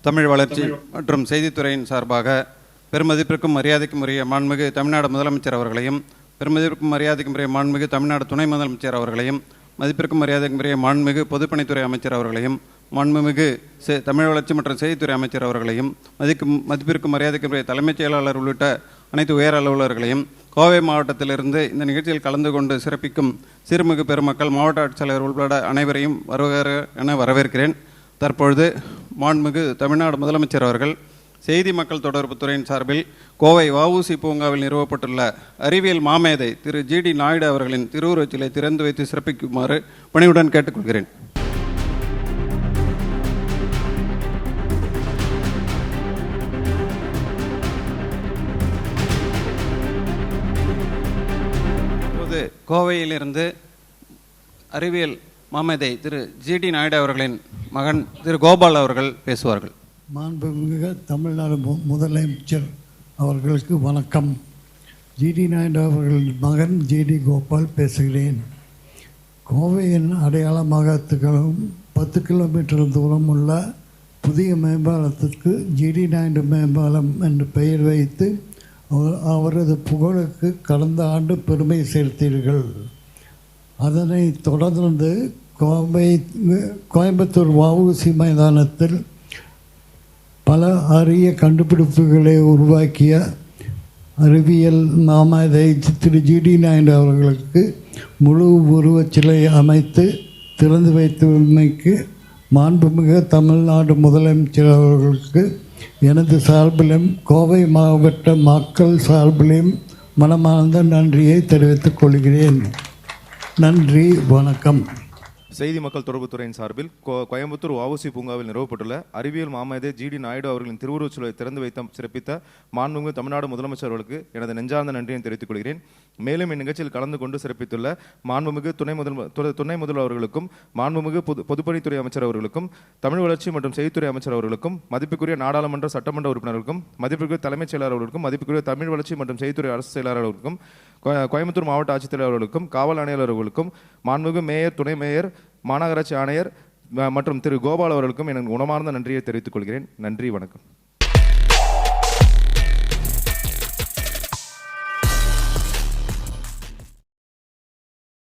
தமிழ் வளர்ச்சி மற்றும் செய்தித்துறையின் சார்பாக பெருமதிப்பிற்கும் மரியாதைக்கும் உரிய மாண்புமிகு தமிழ்நாடு முதலமைச்சர் அவர்களையும், பெருமதிப்பிற்கும் மரியாதைக்கும் உரிய மாண்புமிகு தமிழ்நாடு துணை முதலமைச்சர் அவர்களையும், மதிப்பிற்கும் மரியாதைக்கும் உரிய மாண்புமிகு பொதுப்பணித்துறை அமைச்சர் அவர்களையும், மாண்புமிகு தமிழ் வளர்ச்சி மற்றும் செய்தித்துறை அமைச்சர் அவர்களையும், மதிப்பிற்கும் மரியாதைக்கும் உரிய தலைமைச் செயலாளர் உள்ளிட்ட அனைத்து உயர் அலுவலர்களையும், கோவை மாவட்டத்திலிருந்து இந்த நிகழ்ச்சியில் கலந்து கொண்டு சிறப்பிக்கும் சிறுமிகு பெருமக்கள், மாவட்ட ஆட்சியாளர் உள்பட அனைவரையும் என வரவேற்கிறேன். தற்பொழுது மாண்புமிகு தமிழ்நாடு முதலமைச்சர் அவர்கள் செய்தி மக்கள் தொடர்பு துறையின் சார்பில் கோவை வஉசி பூங்காவில் நிறுவப்பட்டுள்ள அறிவியல் மாமேதை திரு ஜிடி நாயுடு அவர்களின் திருவுருவச் சிலை திறந்து வைத்து சிறப்பிக்குமாறு பணிவுடன் கேட்டுக்கொள்கிறேன். இப்போது கோவையிலிருந்து அறிவியல் மாமேதை திரு ஜிடி நாயுடு அவர்களின் மகன் திரு கோபால் அவர்கள் பேசுவார்கள். மாண்புமிகு தமிழ்நாடு முதலமைச்சர் அவர்களுக்கு வணக்கம். ஜிடி நாயுடு அவர்களின் மகன் ஜிடி கோபால் பேசுகிறேன். கோவையின் அடையாளமாக திகழும் 10 கிலோமீட்டர் தூரம் உள்ள புதிய மேம்பாலத்திற்கு ஜிடி நாயுடு மேம்பாலம் என்று பெயர் வைத்து அவரது புகழுக்கு கடந்த ஆண்டு பெருமை சேர்த்தீர்கள். அதனை தொடர்ந்து கோயம்புத்தூர் வஉசி மைதானத்தில் பல அரிய கண்டுபிடிப்புகளை உருவாக்கிய அறிவியல் மாமேதை திரு ஜிடி நாயுடு அவர்களுக்கு முழு உருவச்சிலை அமைத்து திறந்து வைத்தமைக்கு மாண்புமிகு தமிழ்நாடு முதலமைச்சர் அவர்களுக்கு எனது சார்பிலும் கோவை மாவட்ட மக்கள் சார்பிலும் மனமார்ந்த நன்றியை தெரிவித்துக் கொள்கிறேன். நன்றி, வணக்கம். செய்தி மக்கள் தொடர்பு துறையின் சார்பில் கோயம்புத்தூர் வஉசி பூங்காவில் நிறுவப்பட்டுள்ள அறிவியல் மாமேதை ஜிடி நாயுடு அவர்களின் திருவுருவச் சிலையை திறந்து வைத்த சிறப்பித்த மாண்புமிகு தமிழ்நாடு முதலமைச்சர் அவர்களுக்கு எனது நெஞ்சார்ந்த நன்றியை தெரிவித்துக் கொள்கிறேன். மேலும் இந்நிகழ்ச்சியில் கலந்து கொண்டு சிறப்பித்துள்ள மாண்புமிகு துணை முதல்வர் அவர்களுக்கும், மாண்புமிகு பொதுப்பணித்துறை அமைச்சர் அவர்களுக்கும், தமிழ் வளர்ச்சி மற்றும் செய்தித்துறை அமைச்சர் அவர்களுக்கும், மதிப்புக்குரிய நாடாளுமன்ற சட்டமன்ற உறுப்பினர்களுக்கும், மதிப்புக்குரிய தலைமைச் செயலாளர் அவர்களுக்கும், மதிப்புக்குரிய தமிழ் வளர்ச்சி மற்றும் செய்தித்துறை அரசு செயலாளர் அவர்களுக்கும், கோயம்புத்தூர் மாவட்ட ஆட்சித்தலைவர் அவர்களுக்கும், காவல் ஆணையாளர் அவர்களுக்கும், மாண்புமிகு மேயர், துணை மேயர், மாநகராட்சி ஆணையர் மற்றும் திரு கோபால் அவர்களுக்கும் எனக்கு உணமார்ந்த நன்றியை தெரிவித்துக் கொள்கிறேன். நன்றி, வணக்கம்.